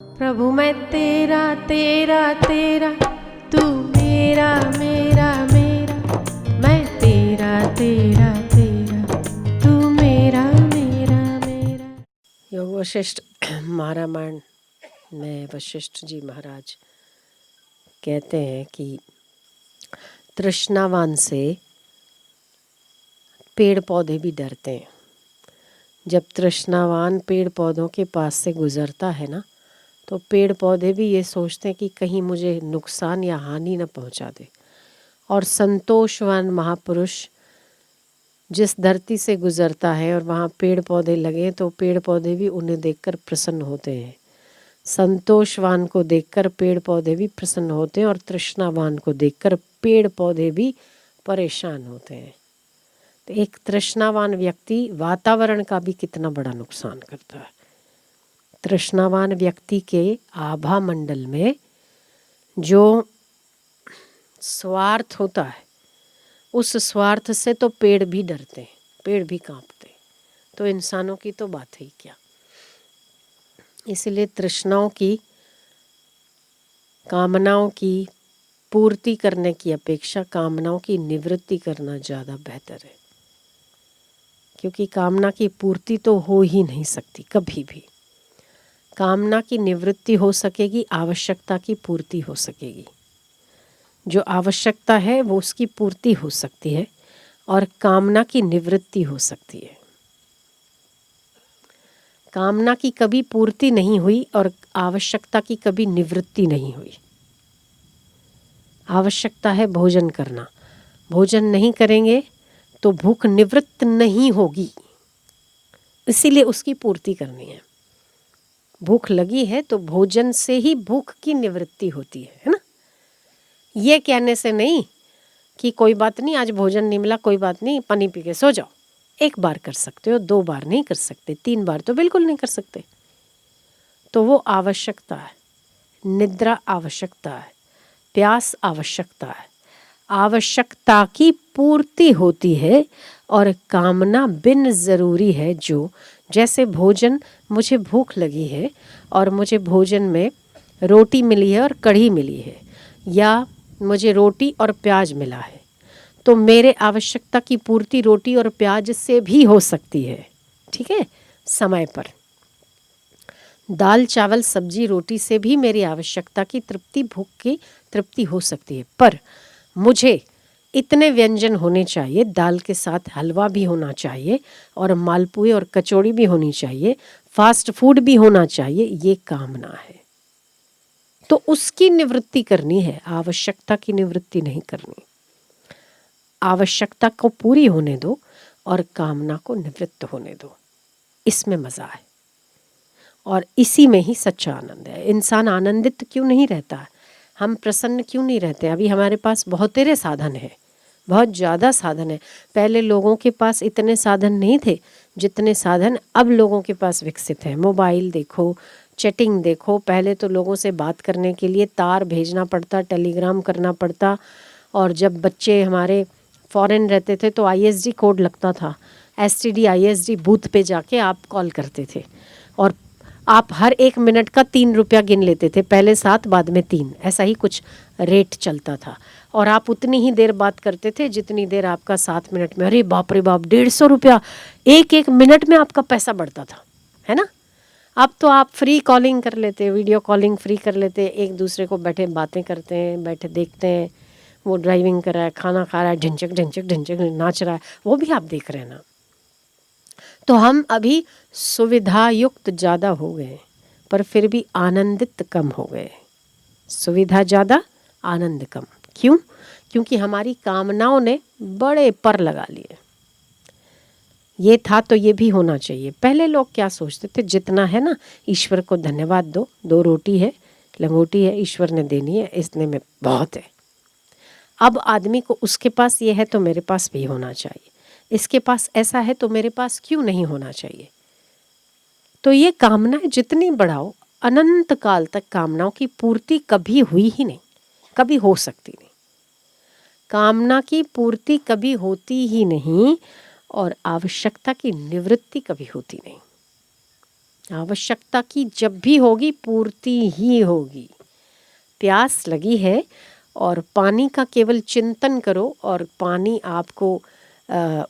प्रभु मैं तेरा तेरा तेरा, तू मेरा मेरा मेरा, मैं तेरा तेरा तेरा, तू मेरा मेरा मेरा। योग वशिष्ठ महारामायण में वशिष्ठ जी महाराज कहते हैं कि तृष्णावान से पेड़ पौधे भी डरते हैं। जब तृष्णावान पेड़ पौधों के पास से गुजरता है ना, तो पेड़ पौधे भी ये सोचते हैं कि कहीं मुझे नुकसान या हानि न पहुंचा दे। और संतोषवान महापुरुष जिस धरती से गुजरता है और वहाँ पेड़ पौधे लगे तो पेड़ पौधे भी उन्हें देखकर प्रसन्न होते हैं। संतोषवान को देखकर पेड़ पौधे भी प्रसन्न होते हैं और तृष्णावान को देखकर पेड़ पौधे भी परेशान होते हैं। तो एक तृष्णावान व्यक्ति वातावरण का भी कितना बड़ा नुकसान करता है। तृष्णावान व्यक्ति के आभा मंडल में जो स्वार्थ होता है, उस स्वार्थ से तो पेड़ भी डरते हैं, पेड़ भी कांपते हैं, तो इंसानों की तो बात ही क्या। इसलिए तृष्णाओं की, कामनाओं की पूर्ति करने की अपेक्षा कामनाओं की निवृत्ति करना ज़्यादा बेहतर है। क्योंकि कामना की पूर्ति तो हो ही नहीं सकती कभी भी। कामना की निवृत्ति हो सकेगी, आवश्यकता की पूर्ति हो सकेगी। जो आवश्यकता है वो उसकी पूर्ति हो सकती है और कामना की निवृत्ति हो सकती है। कामना की कभी पूर्ति नहीं हुई और आवश्यकता की कभी निवृत्ति नहीं हुई। आवश्यकता है भोजन करना, भोजन नहीं करेंगे तो भूख निवृत्त नहीं होगी, इसीलिए उसकी पूर्ति करनी है। भूख लगी है तो भोजन से ही भूख की निवृत्ति होती है ना। ये कहने से नहीं कि कोई बात नहीं, आज भोजन नहीं मिला, कोई बात नहीं, पानी पी के सो जाओ। एक बार कर सकते हो, 2 बार नहीं कर सकते, 3 बार तो बिल्कुल नहीं कर सकते। तो वो आवश्यकता है, निद्रा आवश्यकता है, प्यास आवश्यकता है। आवश्यकता की पूर्ति होती है और कामना बिन ज़रूरी है। जो जैसे भोजन, मुझे भूख लगी है और मुझे भोजन में रोटी मिली है और कढ़ी मिली है, या मुझे रोटी और प्याज मिला है, तो मेरे आवश्यकता की पूर्ति रोटी और प्याज से भी हो सकती है, ठीक है, समय पर। दाल चावल सब्जी रोटी से भी मेरी आवश्यकता की तृप्ति, भूख की तृप्ति हो सकती है। पर मुझे इतने व्यंजन होने चाहिए, दाल के साथ हलवा भी होना चाहिए और मालपुए और कचौड़ी भी होनी चाहिए, फास्ट फूड भी होना चाहिए, ये कामना है। तो उसकी निवृत्ति करनी है, आवश्यकता की निवृत्ति नहीं करनी। आवश्यकता को पूरी होने दो और कामना को निवृत्त होने दो, इसमें मज़ा है और इसी में ही सच्चा आनंद है। इंसान आनंदित क्यों नहीं रहता है, हम प्रसन्न क्यों नहीं रहते? अभी हमारे पास बहुत तेरे साधन हैं, बहुत ज़्यादा साधन है। पहले लोगों के पास इतने साधन नहीं थे जितने साधन अब लोगों के पास विकसित हैं। मोबाइल देखो, चैटिंग देखो, पहले तो लोगों से बात करने के लिए तार भेजना पड़ता, टेलीग्राम करना पड़ता, और जब बच्चे हमारे फॉरेन रहते थे तो ISD कोड लगता था, STD ISD बूथ पे जाके आप कॉल करते थे और आप हर 1 मिनट का 3 रुपया गिन लेते थे, पहले 7 बाद में 3, ऐसा ही कुछ रेट चलता था। और आप उतनी ही देर बात करते थे जितनी देर आपका 7 मिनट में, अरे बाप रे बाप, 150 रुपया 1 मिनट में आपका पैसा बढ़ता था, है ना। अब तो आप फ्री कॉलिंग कर लेते, वीडियो कॉलिंग फ्री कर लेते, एक दूसरे को बैठे बातें करते हैं, बैठे देखते हैं, वो ड्राइविंग कर रहा है, खाना खा रहा है, ढिंचक ढिंचक ढिंचक नाच रहा है, वो भी आप देख रहे हैं ना। तो हम अभी सुविधा युक्त ज़्यादा हो गए पर फिर भी आनंदित कम हो गए। सुविधा ज़्यादा, आनंद कम। क्यों? क्योंकि हमारी कामनाओं ने बड़े पर लगा लिए। ये था तो ये भी होना चाहिए। पहले लोग क्या सोचते थे, जितना है ना ईश्वर को धन्यवाद दो, 2 रोटी है, लंगोटी है, ईश्वर ने देनी है, इतने में बहुत है। अब आदमी को उसके पास ये है तो मेरे पास भी होना चाहिए, इसके पास ऐसा है तो मेरे पास क्यों नहीं होना चाहिए। तो ये कामनाएं जितनी बढ़ाओ, अनंत काल तक कामनाओं की पूर्ति कभी हुई ही नहीं, कभी हो सकती नहीं। कामना की पूर्ति कभी होती ही नहीं और आवश्यकता की निवृत्ति कभी होती नहीं। आवश्यकता की जब भी होगी पूर्ति ही होगी। प्यास लगी है और पानी का केवल चिंतन करो और पानी आपको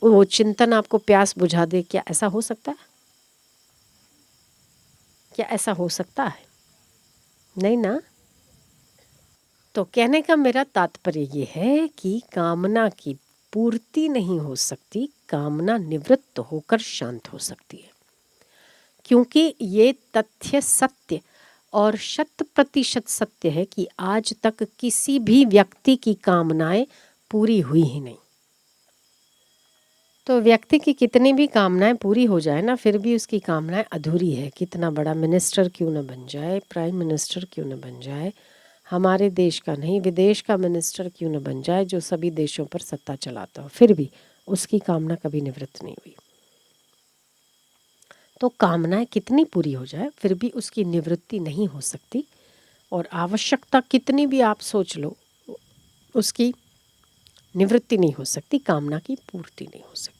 वो चिंतन आपको प्यास बुझा दे, क्या ऐसा हो सकता है? क्या ऐसा हो सकता है? नहीं ना। तो कहने का मेरा तात्पर्य ये है कि कामना की पूर्ति नहीं हो सकती, कामना निवृत्त होकर शांत हो सकती है। क्योंकि ये तथ्य सत्य और 100% सत्य है कि आज तक किसी भी व्यक्ति की कामनाएं पूरी हुई ही नहीं। तो व्यक्ति की कितनी भी कामनाएं पूरी हो जाए ना, फिर भी उसकी कामनाएं अधूरी है। कितना बड़ा मिनिस्टर क्यों न बन जाए, प्राइम मिनिस्टर क्यों न बन जाए, हमारे देश का नहीं विदेश का मिनिस्टर क्यों न बन जाए, जो सभी देशों पर सत्ता चलाता हो, फिर भी उसकी कामना कभी निवृत्त नहीं हुई। तो कामनाएं कितनी पूरी हो जाए फिर भी उसकी निवृत्ति नहीं हो सकती, और आवश्यकता कितनी भी आप सोच लो उसकी निवृत्ति नहीं हो सकती, कामना की पूर्ति नहीं हो सकती।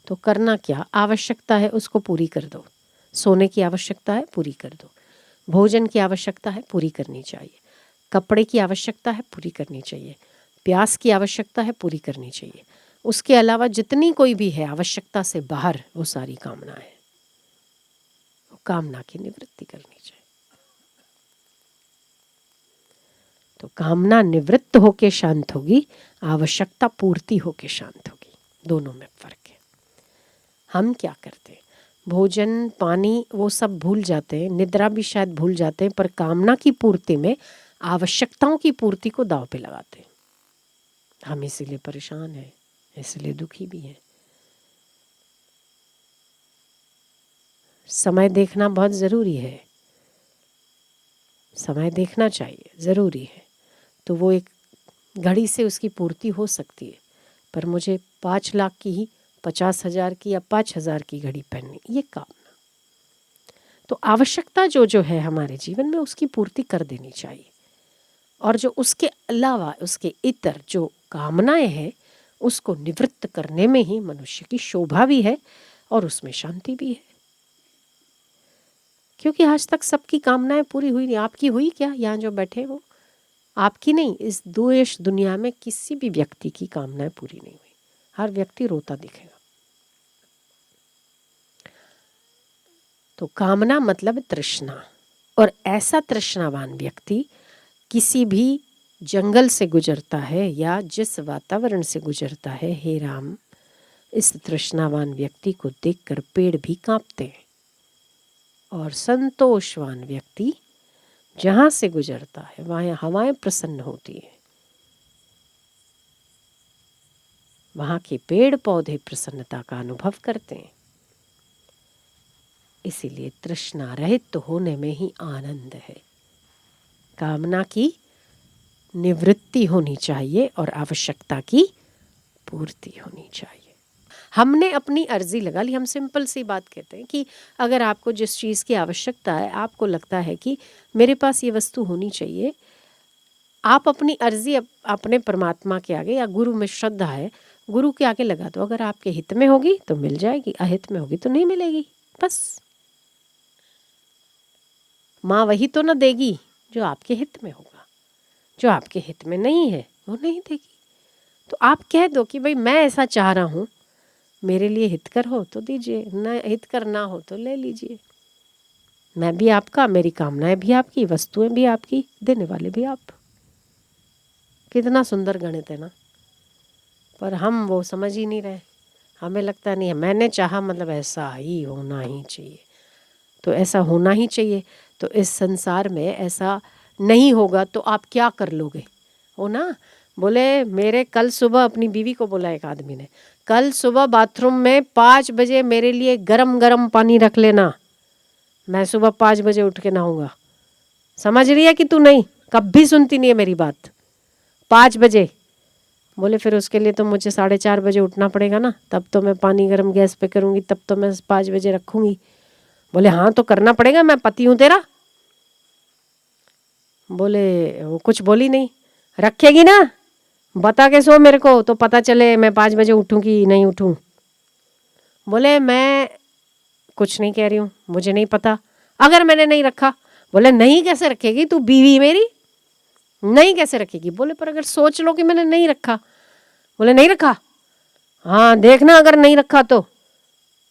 तो करना क्या? आवश्यकता है उसको पूरी कर दो। सोने की आवश्यकता है, पूरी कर दो। भोजन की आवश्यकता है, पूरी करनी चाहिए। कपड़े की आवश्यकता है, पूरी करनी चाहिए। प्यास की आवश्यकता है, पूरी करनी चाहिए। उसके अलावा जितनी कोई भी है आवश्यकता से बाहर, वो सारी कामना है, कामना की निवृत्ति करनी चाहिए। तो कामना निवृत्त होके शांत होगी, आवश्यकता पूर्ति होके शांत होगी। दोनों में फर्क है। हम क्या करते हैं, भोजन पानी वो सब भूल जाते हैं, निद्रा भी शायद भूल जाते हैं, पर कामना की पूर्ति में आवश्यकताओं की पूर्ति को दांव पे लगाते हैं। हम इसीलिए परेशान हैं, इसलिए दुखी भी हैं। समय देखना बहुत ज़रूरी है, समय देखना चाहिए, ज़रूरी है। तो वो एक घड़ी से उसकी पूर्ति हो सकती है, पर मुझे 5 लाख की ही 50,000 की या 5,000 की घड़ी पहननी, ये कामना। तो आवश्यकता जो है हमारे जीवन में उसकी पूर्ति कर देनी चाहिए, और जो उसके अलावा उसके इतर जो कामनाएं हैं उसको निवृत्त करने में ही मनुष्य की शोभा भी है और उसमें शांति भी है। क्योंकि आज तक सबकी कामनाएं पूरी हुई नहीं। आपकी हुई क्या? यहाँ जो बैठे हो, आपकी नहीं, इस देश दुनिया में किसी भी व्यक्ति की कामनाएं पूरी नहीं हुई। हर व्यक्ति रोता दिखेगा। तो कामना मतलब तृष्णा, और ऐसा तृष्णावान व्यक्ति किसी भी जंगल से गुजरता है या जिस वातावरण से गुजरता है, हे राम, इस तृष्णावान व्यक्ति को देखकर पेड़ भी कांपते हैं, और संतोषवान व्यक्ति जहाँ से गुजरता है वहाँ हवाएं प्रसन्न होती है, वहाँ के पेड़ पौधे प्रसन्नता का अनुभव करते हैं। इसीलिए तृष्णा रहित होने में ही आनंद है। कामना की निवृत्ति होनी चाहिए और आवश्यकता की पूर्ति होनी चाहिए। हमने अपनी अर्जी लगा ली। हम सिंपल सी बात कहते हैं कि अगर आपको जिस चीज़ की आवश्यकता है, आपको लगता है कि मेरे पास ये वस्तु होनी चाहिए, आप अपनी अर्जी अपने परमात्मा के आगे या गुरु में श्रद्धा है, गुरु के आगे लगा दो। अगर आपके हित में होगी तो मिल जाएगी, अहित में होगी तो नहीं मिलेगी। बस माँ वही तो न देगी जो आपके हित में होगा, जो आपके हित में नहीं है वो नहीं देगी। तो आप कह दो कि भाई मैं ऐसा चाह रहा हूँ, मेरे लिए हितकर हो तो दीजिए, न हितकर ना हो तो ले लीजिए। मैं भी आपका, मेरी कामनाएं भी आपकी, वस्तुएं भी आपकी, देने वाले भी आप। कितना सुंदर गणित है ना। पर हम वो समझ ही नहीं रहे। हमें लगता नहीं है मैंने चाहा मतलब ऐसा ही होना ही चाहिए। तो ऐसा होना ही चाहिए, तो इस संसार में ऐसा नहीं होगा तो आप क्या कर लोगे? हो ना। बोले मेरे कल सुबह, अपनी बीवी को बोला एक आदमी ने, कल सुबह बाथरूम में 5 बजे मेरे लिए गरम गरम पानी रख लेना, मैं सुबह 5 बजे उठ के नहाऊंगा। समझ रही है कि तू? नहीं, कभी सुनती नहीं है मेरी बात। 5 बजे। बोले फिर उसके लिए तो मुझे 4:30 बजे उठना पड़ेगा ना, तब तो मैं पानी गरम गैस पे करूँगी, तब तो मैं 5 बजे रखूँगी। बोले हाँ तो करना पड़ेगा, मैं पति हूँ तेरा। बोले वो कुछ बोली नहीं। रखेगी ना, बता के सो मेरे को, तो पता चले मैं 5 बजे उठूँ कि नहीं उठूँ। बोले मैं कुछ नहीं कह रही हूँ, मुझे नहीं पता। अगर मैंने नहीं रखा, बोले नहीं कैसे रखेगी तू बीवी मेरी, नहीं कैसे रखेगी। बोले पर अगर सोच लो कि मैंने नहीं रखा, बोले नहीं रखा, हाँ देखना अगर नहीं रखा तो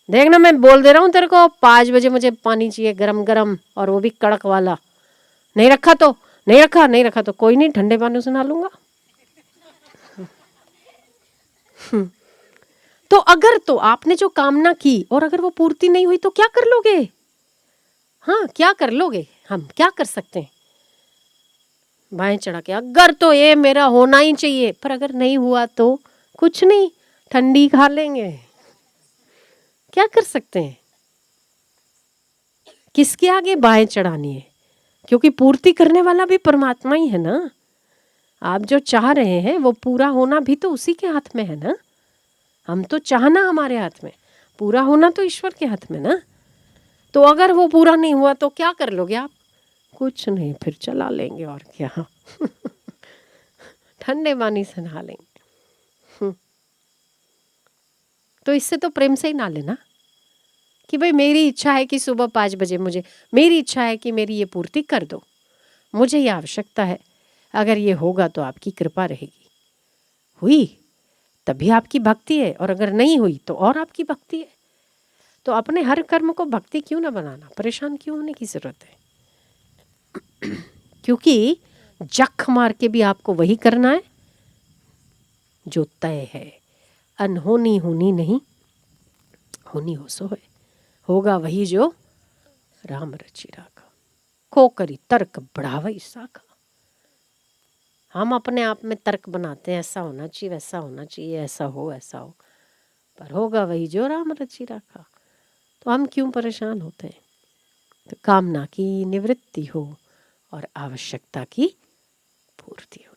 देखना, मैं बोल दे रहा हूँ तेरे को 5 बजे मुझे पानी चाहिए गरम गरम, और वो भी कड़क वाला। नहीं रखा तो नहीं रखा, नहीं रखा तो कोई नहीं, ठंडे पानी से नहा लूंगा। तो अगर तो आपने जो कामना की और अगर वो पूर्ति नहीं हुई तो क्या कर लोगे? हाँ क्या कर लोगे? हम क्या कर सकते हैं? बाएं चढ़ा के अगर तो ये मेरा होना ही चाहिए, पर अगर नहीं हुआ तो कुछ नहीं, ठंडी खा लेंगे, क्या कर सकते हैं? किसके आगे बाएं चढ़ानी है? क्योंकि पूर्ति करने वाला भी परमात्मा ही है ना। आप जो चाह रहे हैं वो पूरा होना भी तो उसी के हाथ में है ना। हम तो चाहना हमारे हाथ में, पूरा होना तो ईश्वर के हाथ में ना। तो अगर वो पूरा नहीं हुआ तो क्या कर लोगे आप? कुछ नहीं, फिर चला लेंगे और क्या। ठंडे पानी से नहा लेंगे। तो इससे तो प्रेम से ही ना लेना कि भाई मेरी इच्छा है कि सुबह 5 बजे मुझे, मेरी इच्छा है कि मेरी ये पूर्ति कर दो, मुझे ये आवश्यकता है, अगर ये होगा तो आपकी कृपा रहेगी। हुई तभी आपकी भक्ति है, और अगर नहीं हुई तो और आपकी भक्ति है। तो अपने हर कर्म को भक्ति क्यों ना बनाना, परेशान क्यों होने की जरूरत है? क्योंकि जख मार के भी आपको वही करना है जो तय है। अनहोनी होनी नहीं, होनी हो सो है, होगा वही जो राम रचि राखा। को करी तर्क बढ़ावई साखा। हम अपने आप में तर्क बनाते हैं, ऐसा होना चाहिए, वैसा होना चाहिए, ऐसा हो ऐसा हो, पर होगा वही जो राम रचि राखा। तो हम क्यों परेशान होते हैं? तो कामना की निवृत्ति हो और आवश्यकता की पूर्ति हो।